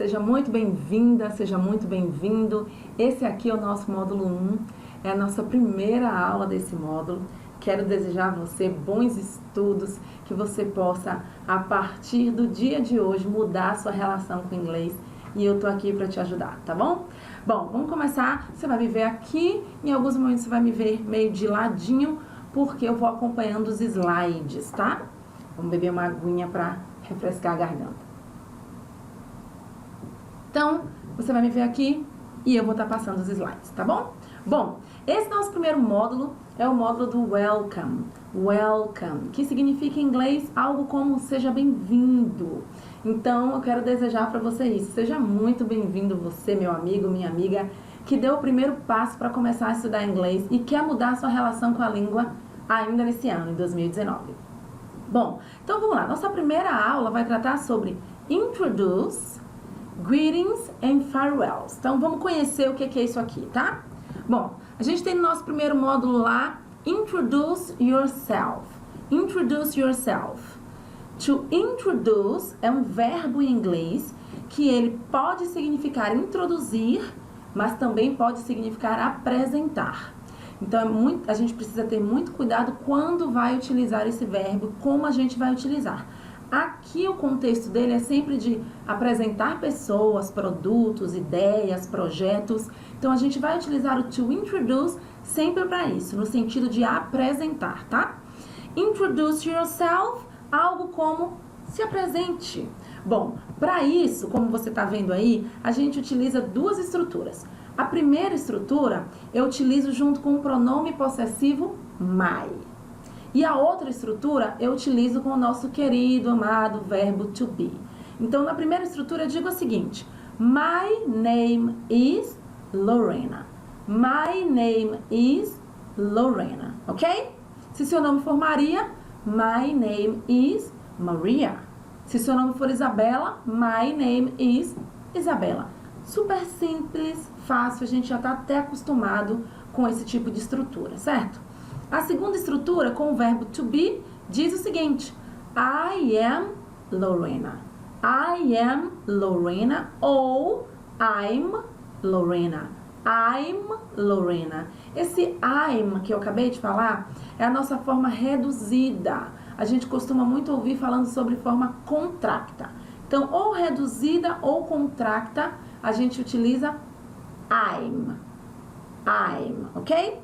seja muito bem-vinda, seja muito bem-vindo. Esse aqui é o nosso módulo 1, é a nossa primeira aula desse módulo. Quero desejar a você bons estudos, que você possa, a partir do dia de hoje, mudar a sua relação com o inglês. E eu tô aqui para te ajudar, tá bom? Bom, vamos começar. Você vai me ver aqui, em alguns momentos você vai me ver meio de ladinho, porque eu vou acompanhando os slides, tá? Vamos beber uma aguinha para refrescar a garganta. Então, você vai me ver aqui e eu vou estar passando os slides, tá bom? Bom, esse nosso primeiro módulo é o módulo do welcome. Welcome, que significa em inglês algo como seja bem-vindo. Então, eu quero desejar para você isso. Seja muito bem-vindo você, meu amigo, minha amiga, que deu o primeiro passo para começar a estudar inglês e quer mudar a sua relação com a língua ainda nesse ano, em 2019. Bom, então vamos lá. Nossa primeira aula vai tratar sobre Introduce, Greetings and Farewells. Então, vamos conhecer o que é isso aqui, tá? Bom, a gente tem no nosso primeiro módulo lá, Introduce Yourself. Introduce Yourself. To introduce é um verbo em inglês que ele pode significar introduzir, mas também pode significar apresentar. Então, a gente precisa ter muito cuidado quando vai utilizar esse verbo, como a gente vai utilizar. Aqui o contexto dele é sempre de apresentar pessoas, produtos, ideias, projetos. Então, a gente vai utilizar o to introduce sempre para isso, no sentido de apresentar, tá? Introduce yourself, algo como se apresente. Bom, para isso, como você está vendo aí, a gente utiliza duas estruturas. A primeira estrutura eu utilizo junto com o pronome possessivo my. E a outra estrutura eu utilizo com o nosso querido, amado verbo to be. Então, na primeira estrutura eu digo o seguinte: My name is Lorena. My name is Lorena, ok? Se seu nome for Maria, my name is Maria. Se seu nome for Isabela, my name is Isabela. Super simples, fácil, a gente já está até acostumado com esse tipo de estrutura, certo? A segunda estrutura, com o verbo to be, diz o seguinte: I am Lorena. I am Lorena ou I'm Lorena. I'm Lorena. Esse I'm que eu acabei de falar é a nossa forma reduzida. A gente costuma muito ouvir falando sobre forma contracta. Então, ou reduzida ou contracta, a gente utiliza I'm. I'm, ok?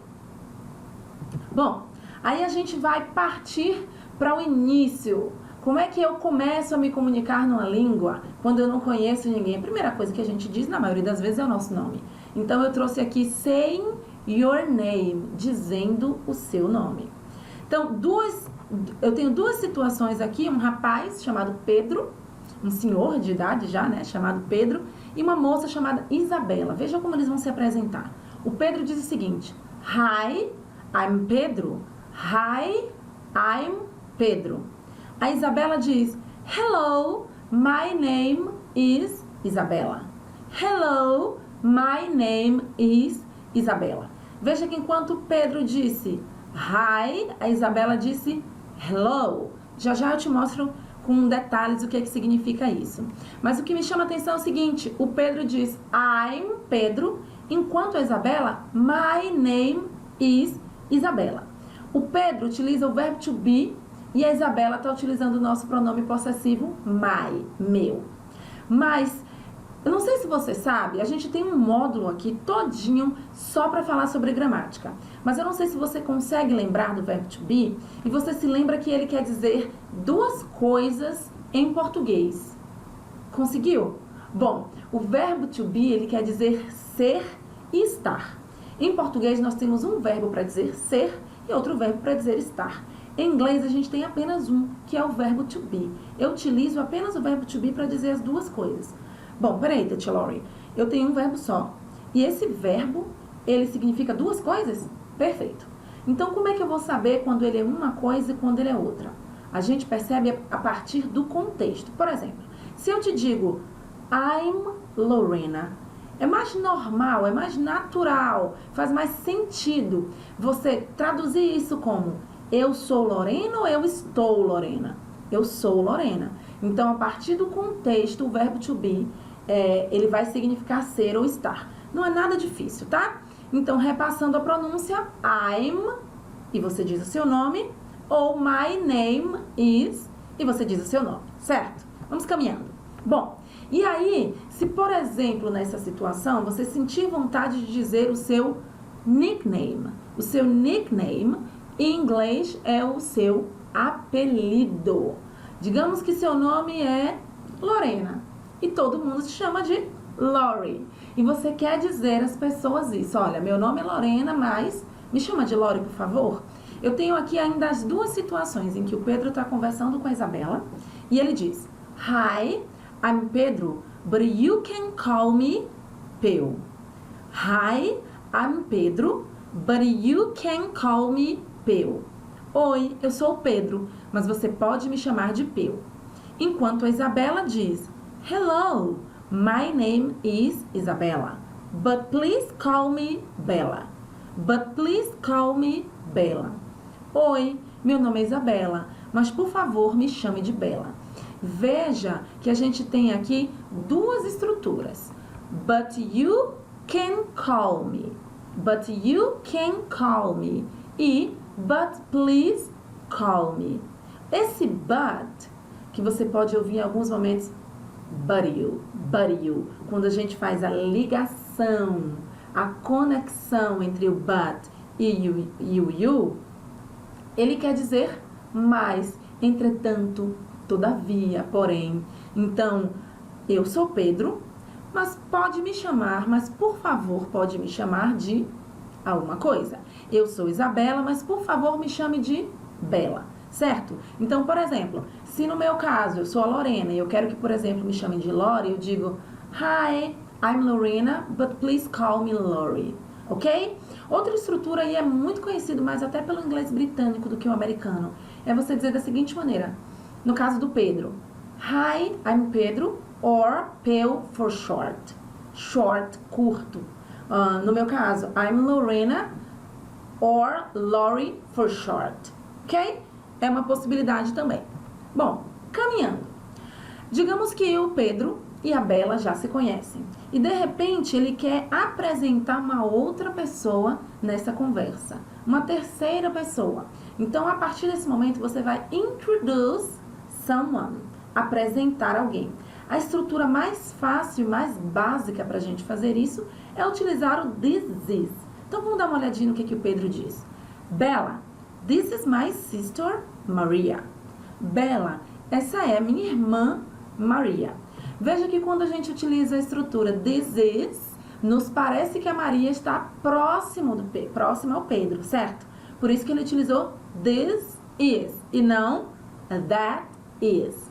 Bom, aí a gente vai partir para o início. Como é que eu começo a me comunicar numa língua quando eu não conheço ninguém? A primeira coisa que a gente diz, na maioria das vezes, é o nosso nome. Então, eu trouxe aqui saying your name, dizendo o seu nome. Então, eu tenho duas situações aqui, um rapaz chamado Pedro, um senhor de idade já, né, chamado Pedro, e uma moça chamada Isabela. Veja como eles vão se apresentar. O Pedro diz o seguinte: Hi, I'm Pedro. Hi, I'm Pedro. A Isabela diz: Hello, my name is Isabela. Hello, my name is Isabela. Veja que enquanto Pedro disse Hi, a Isabela disse Hello. Já já eu te mostro com detalhes o que significa isso. Mas o que me chama a atenção é o seguinte: o Pedro diz I'm Pedro, enquanto a Isabela, my name is Isabela. O Pedro utiliza o verbo to be e a Isabela está utilizando o nosso pronome possessivo my, meu. Mas eu não sei se você sabe, a gente tem um módulo aqui todinho só para falar sobre gramática. Mas eu não sei se você consegue lembrar do verbo to be e você se lembra que ele quer dizer duas coisas em português. Conseguiu? Bom, o verbo to be, ele quer dizer ser e estar. Em português nós temos um verbo para dizer ser e outro verbo para dizer estar. Em inglês a gente tem apenas um, que é o verbo to be. Eu utilizo apenas o verbo to be para dizer as duas coisas. Bom, peraí, Tia Lori, eu tenho um verbo só. E esse verbo, ele significa duas coisas? Perfeito. Então, como é que eu vou saber quando ele é uma coisa e quando ele é outra? A gente percebe a partir do contexto. Por exemplo, se eu te digo I'm Lorena, é mais normal, é mais natural, faz mais sentido você traduzir isso como eu sou Lorena ou eu estou Lorena? Eu sou Lorena. Então, a partir do contexto, o verbo to be, ele vai significar ser ou estar. Não é nada difícil, tá? Então, repassando a pronúncia, I'm, e você diz o seu nome, ou my name is, e você diz o seu nome, certo? Vamos caminhando. Bom, e aí, se por exemplo, nessa situação, você sentir vontade de dizer o seu nickname. O seu nickname, em inglês, é o seu apelido. Digamos que seu nome é Lorena, e todo mundo te chama de Lori. E você quer dizer às pessoas isso, olha, meu nome é Lorena, mas me chama de Lori, por favor. Eu tenho aqui ainda as duas situações em que o Pedro está conversando com a Isabela, e ele diz, Hi, I'm Pedro, but you can call me Peu. Hi, I'm Pedro, but you can call me Peu. Oi, eu sou o Pedro, mas você pode me chamar de Peu. Enquanto a Isabela diz, Hello, my name is Isabella, but please call me Bella. But please call me Bella. Oi, meu nome é Isabela, mas por favor me chame de Bella. Veja que a gente tem aqui duas estruturas. But you can call me. But you can call me. E but please call me. Esse but, que você pode ouvir em alguns momentos, but you, quando a gente faz a ligação, a conexão entre o but e o you, ele quer dizer mais, entretanto, todavia, porém. Então, eu sou Pedro, mas pode me chamar, mas por favor, pode me chamar de alguma coisa. Eu sou Isabela, mas por favor, me chame de Bela, certo? Então, por exemplo, se no meu caso eu sou a Lorena e eu quero que, por exemplo, me chamem de Lori, eu digo, Hi, I'm Lorena, but please call me Lori. Ok? Outra estrutura aí é muito conhecido, mas até pelo inglês britânico do que o americano. É você dizer da seguinte maneira. No caso do Pedro. Hi, I'm Pedro, or Peu for short. Short, curto. No meu caso, I'm Lorena, or Lori for short. Ok? É uma possibilidade também. Bom, caminhando. Digamos que o Pedro e a Bela já se conhecem. E de repente ele quer apresentar uma outra pessoa nessa conversa. Uma terceira pessoa. Então, a partir desse momento, você vai introduce someone. Apresentar alguém. A estrutura mais fácil e mais básica para a gente fazer isso é utilizar o this is. Então, vamos dar uma olhadinha no que o Pedro diz. Bella, this is my sister Maria. Bella, essa é a minha irmã Maria. Veja que quando a gente utiliza a estrutura this is, nos parece que a Maria está próxima ao Pedro, certo? Por isso que ele utilizou this is e não that is.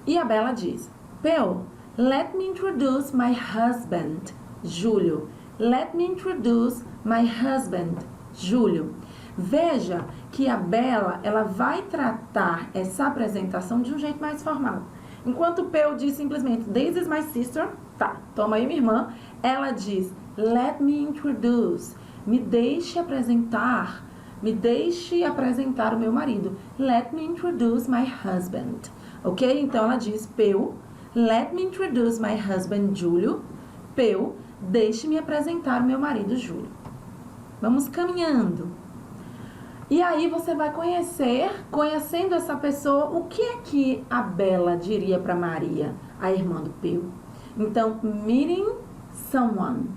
E a Bella diz, Peu, let me introduce my husband, Júlio. Let me introduce my husband, Júlio. Veja que a Bella, ela vai tratar essa apresentação de um jeito mais formal. Enquanto o Peu diz simplesmente, this is my sister, tá, toma aí minha irmã, ela diz, let me introduce, me deixe apresentar o meu marido, let me introduce my husband, ok? Então ela diz, Peu, let me introduce my husband, Júlio, Peu, deixe-me apresentar o meu marido, Júlio. Vamos caminhando. E aí você vai conhecendo essa pessoa, o que é que a Bella diria para Maria, a irmã do Peu? Então, meeting someone.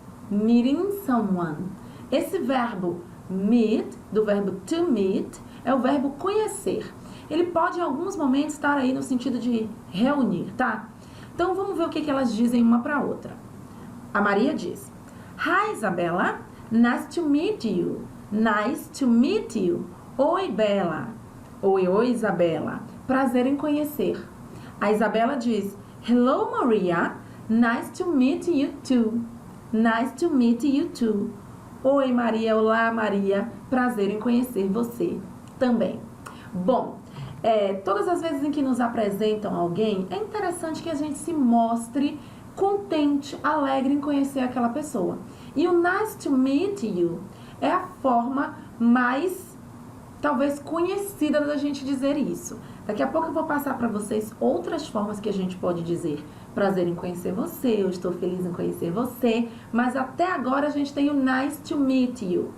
Esse verbo meet, do verbo to meet, é o verbo conhecer. Ele pode em alguns momentos estar aí no sentido de reunir, tá? Então, vamos ver o que elas dizem uma para outra. A Maria diz, Hi, Isabella, nice to meet you. Nice to meet you. Oi, Bella. Oi, Isabela. Prazer em conhecer. A Isabela diz, Hello, Maria. Nice to meet you too. Nice to meet you too. Oi, Maria. Olá, Maria. Prazer em conhecer você também. Bom, todas as vezes em que nos apresentam alguém, é interessante que a gente se mostre contente, alegre em conhecer aquela pessoa. E o nice to meet you é a forma mais, talvez, conhecida da gente dizer isso. Daqui a pouco eu vou passar para vocês outras formas que a gente pode dizer. prazer em conhecer você, eu estou feliz em conhecer você, mas até agora a gente tem o nice to meet you.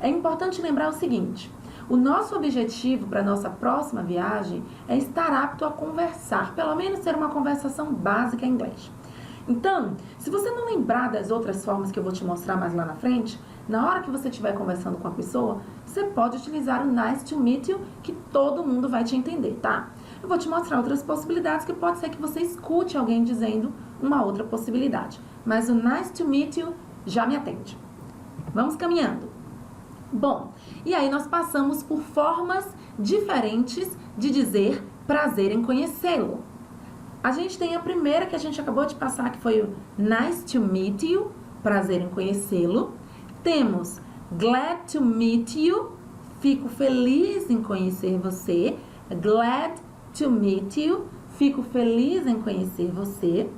É importante lembrar o seguinte, o nosso objetivo para a nossa próxima viagem é estar apto a conversar, pelo menos ter uma conversação básica em inglês. Então, se você não lembrar das outras formas que eu vou te mostrar mais lá na frente, na hora que você estiver conversando com a pessoa, você pode utilizar o nice to meet you, que todo mundo vai te entender, tá? Eu vou te mostrar outras possibilidades que pode ser que você escute alguém dizendo uma outra possibilidade. Mas o nice to meet you já me atende. Vamos caminhando. Bom, e aí nós passamos por formas diferentes de dizer prazer em conhecê-lo. A gente tem a primeira que a gente acabou de passar, que foi o nice to meet you, prazer em conhecê-lo. Temos glad to meet you, fico feliz em conhecer você. Glad to meet you, fico feliz em conhecer você.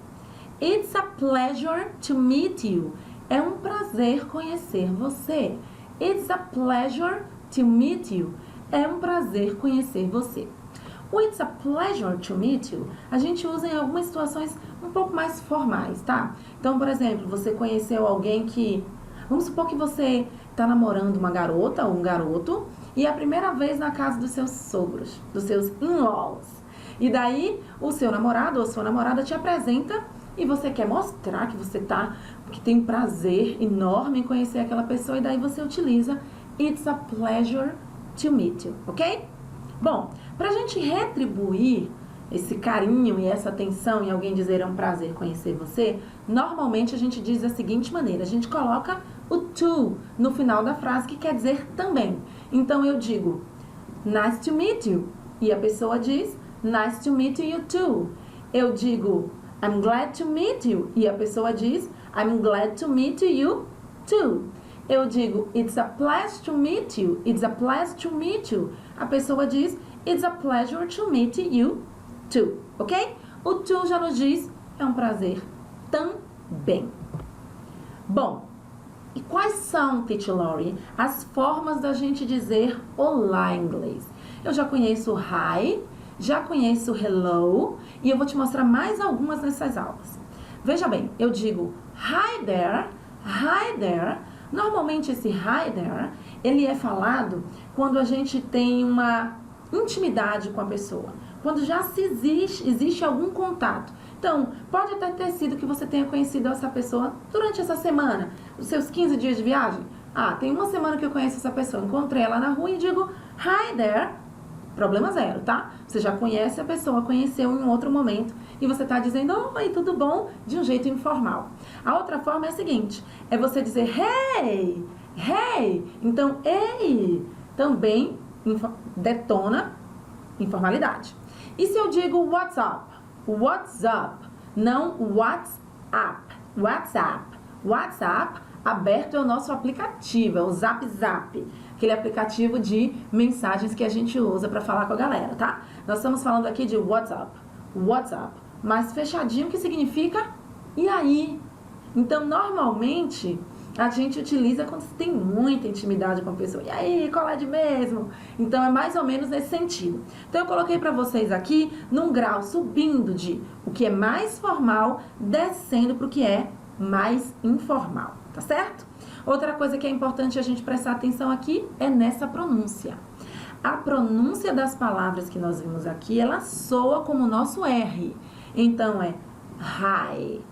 It's a pleasure to meet you, é um prazer conhecer você. It's a pleasure to meet you, é um prazer conhecer você. O It's a pleasure to meet you, a gente usa em algumas situações um pouco mais formais, tá? Então, por exemplo, você conheceu alguém que... Vamos supor que você está namorando uma garota ou um garoto e é a primeira vez na casa dos seus sogros, dos seus in-laws. E daí, o seu namorado ou sua namorada te apresenta e você quer mostrar que tem um prazer enorme em conhecer aquela pessoa e daí você utiliza It's a pleasure to meet you, ok? Bom, pra gente retribuir esse carinho e essa atenção em alguém dizer é um prazer conhecer você, normalmente a gente diz da seguinte maneira, a gente coloca o to no final da frase que quer dizer também. Então eu digo, nice to meet you, e a pessoa diz, nice to meet you too. Eu digo, I'm glad to meet you, e a pessoa diz, I'm glad to meet you too. Eu digo, it's a pleasure to meet you, it's a pleasure to meet you. A pessoa diz, it's a pleasure to meet you too, ok? O to já nos diz, é um prazer também. Bom, e quais são, Teacher Lori, as formas da gente dizer olá em inglês? Eu já conheço hi, já conheço hello, e eu vou te mostrar mais algumas nessas aulas. Veja bem, eu digo hi there, hi there. Normalmente esse hi there, ele é falado quando a gente tem uma intimidade com a pessoa. Quando já existe algum contato. Então, pode até ter sido que você tenha conhecido essa pessoa durante essa semana, os seus 15 dias de viagem. Ah, tem uma semana que eu conheço essa pessoa, encontrei ela na rua e digo hi there, problema zero, tá? Você já conhece a pessoa, conheceu em um outro momento e você tá dizendo oi, tudo bom? De um jeito informal. A outra forma é a seguinte, é você dizer hey, hey, então ei, também detona informalidade. E se eu digo what's up? What's up? Não WhatsApp. WhatsApp. WhatsApp aberto é o nosso aplicativo, é o Zap Zap. Aquele aplicativo de mensagens que a gente usa para falar com a galera, tá? Nós estamos falando aqui de WhatsApp. WhatsApp. Mas fechadinho, que significa e aí? Então, normalmente, a gente utiliza quando você tem muita intimidade com a pessoa. E aí, colade mesmo? Então, é mais ou menos nesse sentido. Então, eu coloquei para vocês aqui num grau subindo de o que é mais formal, descendo para o que é mais informal, tá certo? Outra coisa que é importante a gente prestar atenção aqui é nessa pronúncia. A pronúncia das palavras que nós vimos aqui, ela soa como o nosso R. Então, é hi,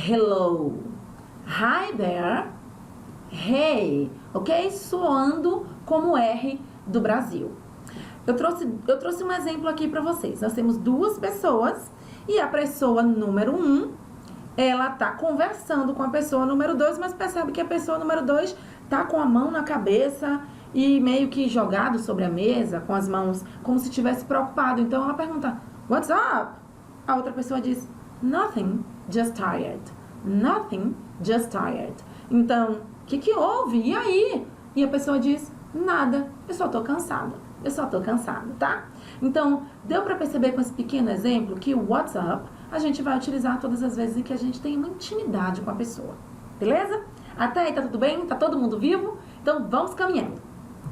hello, hi there, hey, ok? Soando como R do Brasil. Eu trouxe um exemplo aqui para vocês. Nós temos duas pessoas e a pessoa número 1, ela tá conversando com a pessoa número 2, mas percebe que a pessoa número 2 tá com a mão na cabeça e meio que jogado sobre a mesa, com as mãos, como se estivesse preocupado. Então ela pergunta, what's up? A outra pessoa diz, nothing, just tired. Nothing, just tired. Então, o que houve? E aí? E a pessoa diz, nada, eu só tô cansada. Eu só tô cansada, tá? Então, deu pra perceber com esse pequeno exemplo que o what's up a gente vai utilizar todas as vezes em que a gente tem uma intimidade com a pessoa. Beleza? Até aí tá tudo bem? Tá todo mundo vivo? Então, vamos caminhando.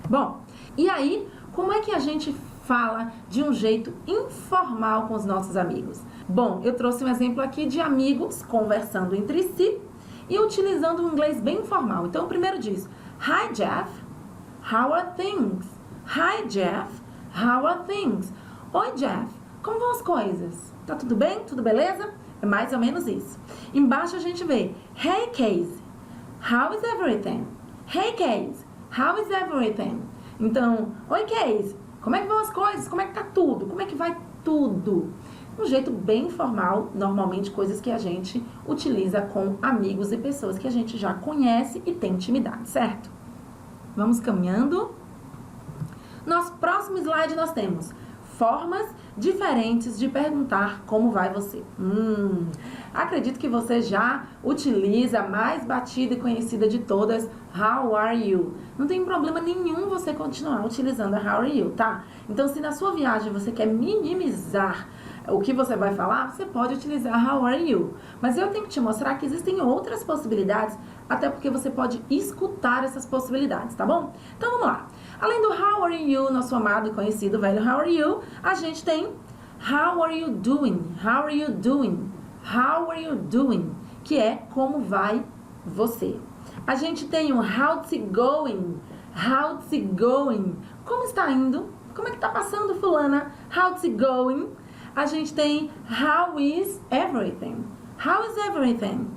Bom, e aí, como é que a gente fala de um jeito informal com os nossos amigos. Bom, eu trouxe um exemplo aqui de amigos conversando entre si e utilizando um inglês bem informal. Então, o primeiro diz: Hi, Jeff. How are things? Hi, Jeff. How are things? Oi, Jeff. Como vão as coisas? Tá tudo bem? Tudo beleza? É mais ou menos isso. Embaixo a gente vê: Hey, Casey. How is everything? Hey, Casey. How is everything? Então, oi, Casey. Como é que vão as coisas? Como é que tá tudo? Como é que vai tudo? Um jeito bem informal, normalmente coisas que a gente utiliza com amigos e pessoas que a gente já conhece e tem intimidade, certo? Vamos caminhando. Nosso próximo slide nós temos formas diferentes de perguntar como vai você. Acredito que você já utiliza a mais batida e conhecida de todas, How are you? Não tem problema nenhum você continuar utilizando a How are you, tá? Então, se na sua viagem você quer minimizar o que você vai falar, você pode utilizar How are you? Mas eu tenho que te mostrar que existem outras possibilidades, até porque você pode escutar essas possibilidades, tá bom? Então, vamos lá. Além do How are you, nosso amado e conhecido velho How are you, a gente tem How are you doing? How are you doing? How are you doing? Que é como vai você. A gente tem o How's it going? How's it going? Como está indo? Como é que tá passando, fulana? How's it going? A gente tem How is everything? How is everything?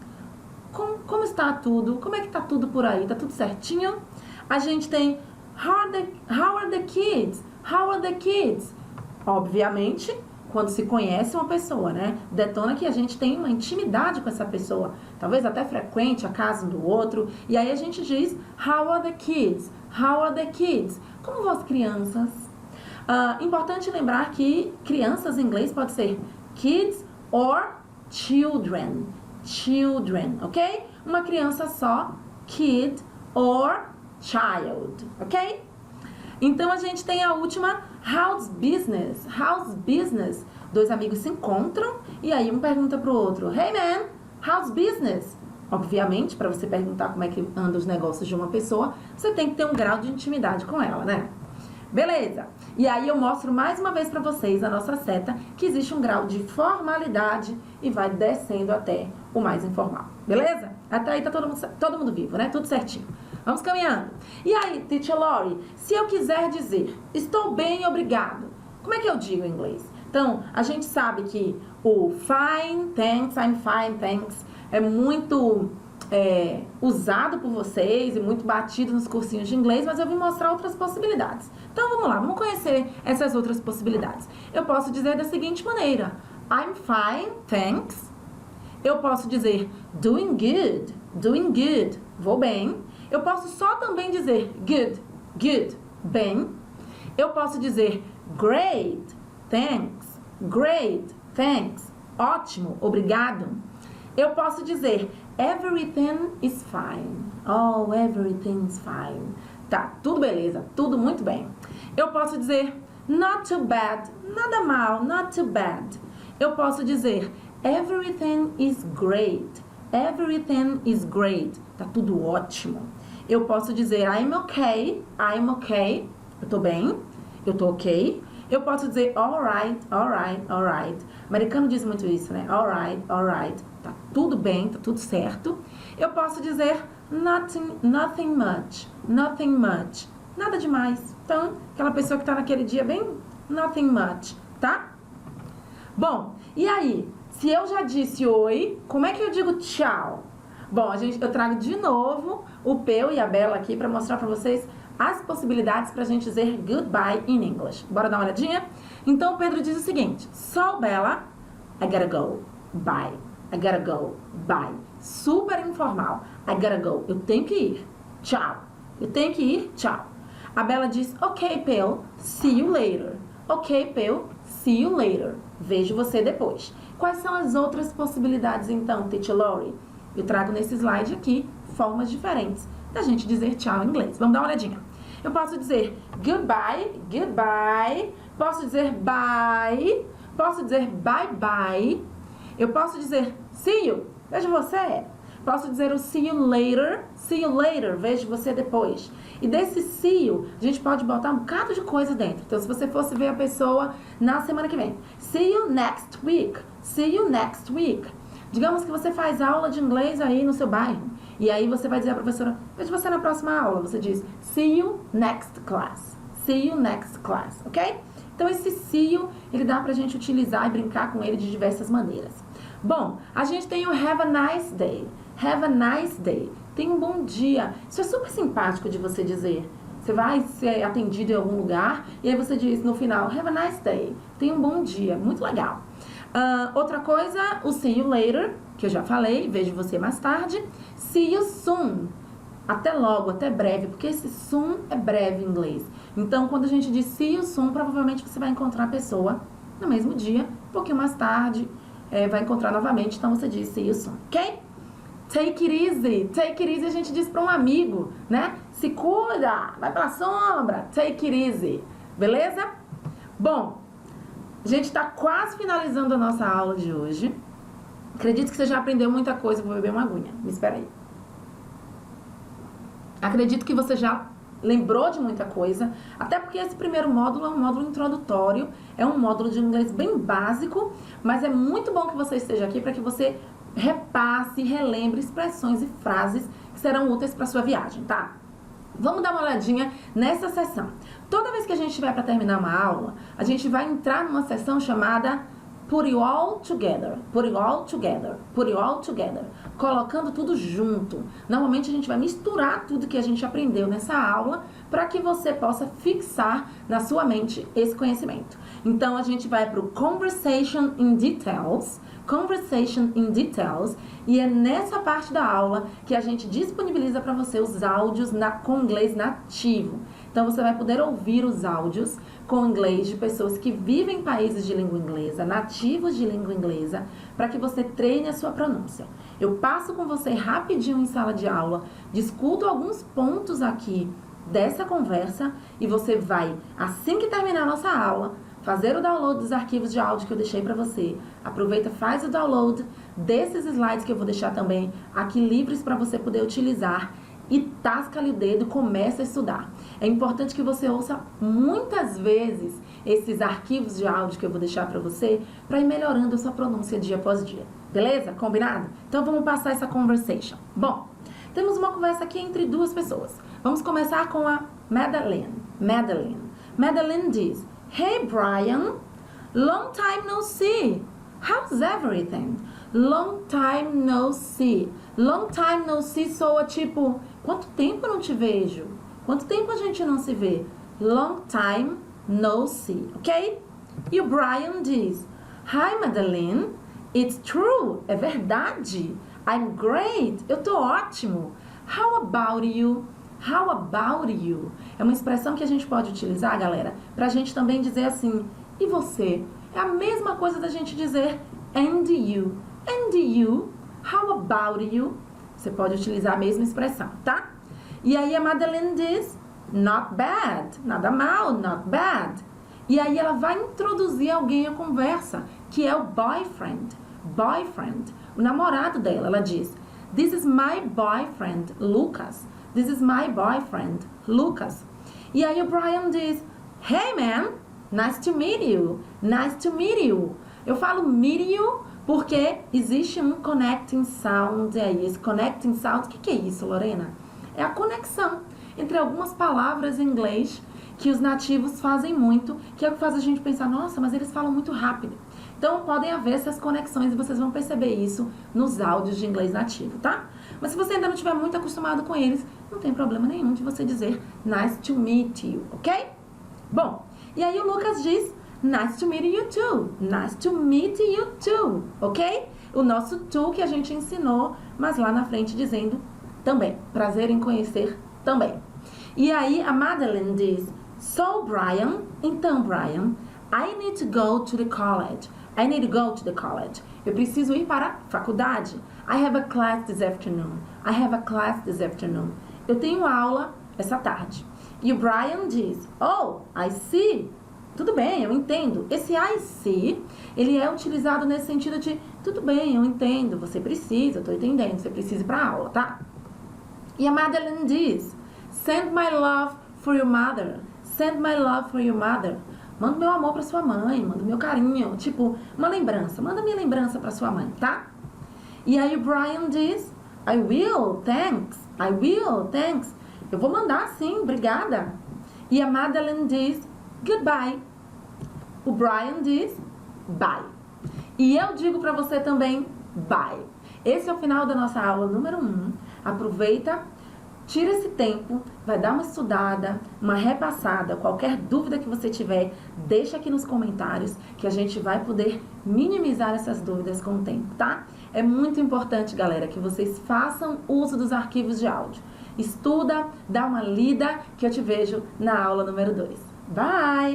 Como está tudo? Como é que tá tudo por aí? Tá tudo certinho? A gente tem How are the kids? How are the kids? Obviamente, quando se conhece uma pessoa, né? Detona que a gente tem uma intimidade com essa pessoa. Talvez até frequente a casa um do outro. E aí a gente diz How are the kids? How are the kids? Como vão as crianças? Importante lembrar que crianças em inglês pode ser kids or children. Children, ok? Uma criança só, kid or child, ok? Então a gente tem a última, how's business? How's business? Dois amigos se encontram e aí um pergunta pro outro, hey man, how's business? Obviamente, para você perguntar como é que andam os negócios de uma pessoa, você tem que ter um grau de intimidade com ela, né? Beleza? E aí eu mostro mais uma vez para vocês a nossa seta, que existe um grau de formalidade e vai descendo até o mais informal. Beleza? Até aí tá todo mundo vivo, né? Tudo certinho. Vamos caminhando. E aí, Teacher Lori, se eu quiser dizer, estou bem, obrigado, como é que eu digo em inglês? Então, a gente sabe que o fine, thanks, I'm fine, thanks, é muito usado por vocês e muito batido nos cursinhos de inglês, mas eu vim mostrar outras possibilidades. Então, vamos lá, vamos conhecer essas outras possibilidades. Eu posso dizer da seguinte maneira, I'm fine, thanks. Eu posso dizer doing good, vou bem. Eu posso só também dizer good, bem. Eu posso dizer great, thanks, ótimo, obrigado. Eu posso dizer everything is fine. Oh, everything's fine. Tá, tudo beleza, tudo muito bem. Eu posso dizer not too bad, nada mal, not too bad. Eu posso dizer everything is great. Tá tudo ótimo. Eu posso dizer I'm okay. Eu tô bem, eu tô ok. Eu posso dizer alright. O americano diz muito isso, né? Alright. Tá tudo bem, tá tudo certo. Eu posso dizer nothing much. Nada demais. Então, aquela pessoa que tá naquele dia bem nothing much, tá? Bom, e aí? Se eu já disse oi, como é que eu digo tchau? Bom, eu trago de novo o Peu e a Bela aqui para mostrar para vocês as possibilidades para a gente dizer goodbye in English. Bora dar uma olhadinha? Então, o Pedro diz o seguinte. So, Bella, I gotta go. Bye. I gotta go. Bye. Super informal. I gotta go. Eu tenho que ir. Tchau. Eu tenho que ir. Tchau. A Bella diz, ok, Peu, see you later. Ok, Peu, see you later. Vejo você depois. Quais são as outras possibilidades, então, Teacher Lori? Eu trago nesse slide aqui formas diferentes da gente dizer tchau em inglês. Vamos dar uma olhadinha. Eu posso dizer goodbye. Posso dizer bye. Posso dizer bye. Eu posso dizer see you. Veja você. Posso dizer o see you later, vejo você depois. E desse see you, a gente pode botar um bocado de coisa dentro. Então, se você fosse ver a pessoa na semana que vem, see you next week, see you next week. Digamos que você faz aula de inglês aí no seu bairro. E aí você vai dizer à professora, vejo você na próxima aula. Você diz, see you next class. See you next class, ok? Então, esse see you, ele dá pra gente utilizar e brincar com ele de diversas maneiras. Bom, a gente tem o have a nice day. Have a nice day. Tenha um bom dia. Isso é super simpático de você dizer. Você vai ser atendido em algum lugar e aí você diz no final, have a nice day. Tenha um bom dia. Muito legal. Outra coisa, o see you later, que eu já falei, vejo você mais tarde. See you soon. Até logo, até breve, porque esse soon é breve em inglês. Então, quando a gente diz see you soon, provavelmente você vai encontrar a pessoa no mesmo dia, um pouquinho mais tarde, vai encontrar novamente, então você diz see you soon, ok? Take it easy. Take it easy a gente diz para um amigo, né? Se cuida, vai pra sombra. Take it easy. Beleza? Bom, a gente está quase finalizando a nossa aula de hoje. Acredito que você já aprendeu muita coisa. Vou beber uma aguinha. Me espera aí. Acredito que você já lembrou de muita coisa. Até porque esse primeiro módulo é um módulo introdutório. É um módulo de inglês bem básico. Mas é muito bom que você esteja aqui para que você repasse, relembre expressões e frases que serão úteis para sua viagem, tá? Vamos dar uma olhadinha nessa sessão. Toda vez que a gente estiver para terminar uma aula, a gente vai entrar numa sessão chamada Put it all together, put it all together, put it all together, colocando tudo junto. Normalmente a gente vai misturar tudo que a gente aprendeu nessa aula para que você possa fixar na sua mente esse conhecimento. Então a gente vai para o Conversation in Details, e é nessa parte da aula que a gente disponibiliza para você os áudios com inglês nativo. Então você vai poder ouvir os áudios com inglês de pessoas que vivem em países de língua inglesa, nativos de língua inglesa, para que você treine a sua pronúncia. Eu passo com você rapidinho em sala de aula, discuto alguns pontos aqui dessa conversa e você vai, assim que terminar a nossa aula, fazer o download dos arquivos de áudio que eu deixei para você. Aproveita, faz o download desses slides que eu vou deixar também aqui livres para você poder utilizar e tasca-lhe o dedo, começa a estudar. É importante que você ouça muitas vezes esses arquivos de áudio que eu vou deixar para você para ir melhorando a sua pronúncia dia após dia. Beleza? Combinado? Então vamos passar essa conversation. Bom, temos uma conversa aqui entre duas pessoas. Vamos começar com a Madeline. Madeline diz: Hey Brian, long time no see. How's everything? Long time no see. Long time no see soa tipo, quanto tempo eu não te vejo? Quanto tempo a gente não se vê? Long time no see, ok? E o Brian diz: Hi Madeline, it's true, é verdade. I'm great, eu tô ótimo. How about you? How about you? É uma expressão que a gente pode utilizar, galera, pra gente também dizer assim, e você? É a mesma coisa da gente dizer and you. And you? How about you? Você pode utilizar a mesma expressão, tá? E aí a Madeline diz, not bad. Nada mal, not bad. E aí ela vai introduzir alguém à conversa, que é o boyfriend. Boyfriend, o namorado dela. Ela diz, this is my boyfriend, Lucas. This is my boyfriend, Lucas. E aí o Brian diz, hey man, nice to meet you. Nice to meet you. Eu falo meet you porque existe um connecting sound aí. Esse connecting sound, o que é isso, Lorena? É a conexão entre algumas palavras em inglês que os nativos fazem muito, que é o que faz a gente pensar, nossa, mas eles falam muito rápido. Então, podem haver essas conexões e vocês vão perceber isso nos áudios de inglês nativo, tá? Mas se você ainda não estiver muito acostumado com eles, não tem problema nenhum de você dizer nice to meet you, ok? Bom, e aí o Lucas diz nice to meet you too. Nice to meet you too, ok? O nosso to que a gente ensinou, mas lá na frente dizendo também. Prazer em conhecer também. E aí a Madeline diz, so Brian, então Brian, I need to go to the college. I need to go to the college. Eu preciso ir para a faculdade. I have a class this afternoon. I have a class this afternoon. Eu tenho aula essa tarde. E o Brian diz, oh, I see. tudo bem, eu entendo. Esse I see, ele é utilizado nesse sentido de tudo bem, eu entendo, você precisa, eu tô entendendo, você precisa ir pra aula, tá? E a Madeline diz, send my love for your mother. Send my love for your mother. Manda meu amor pra sua mãe, manda meu carinho. Tipo, uma lembrança. Manda minha lembrança pra sua mãe, tá? E aí o Brian diz, I will, thanks. I will, thanks. Eu vou mandar sim, obrigada. E a Madeline diz, goodbye. O Brian diz, bye. E eu digo pra você também, bye. Esse é o final da nossa aula número 1. Aproveita, tira esse tempo, vai dar uma estudada, uma repassada. Qualquer dúvida que você tiver, deixa aqui nos comentários que a gente vai poder minimizar essas dúvidas com o tempo, tá? É muito importante, galera, que vocês façam uso dos arquivos de áudio. Estuda, dá uma lida, que eu te vejo na aula número 2. Bye!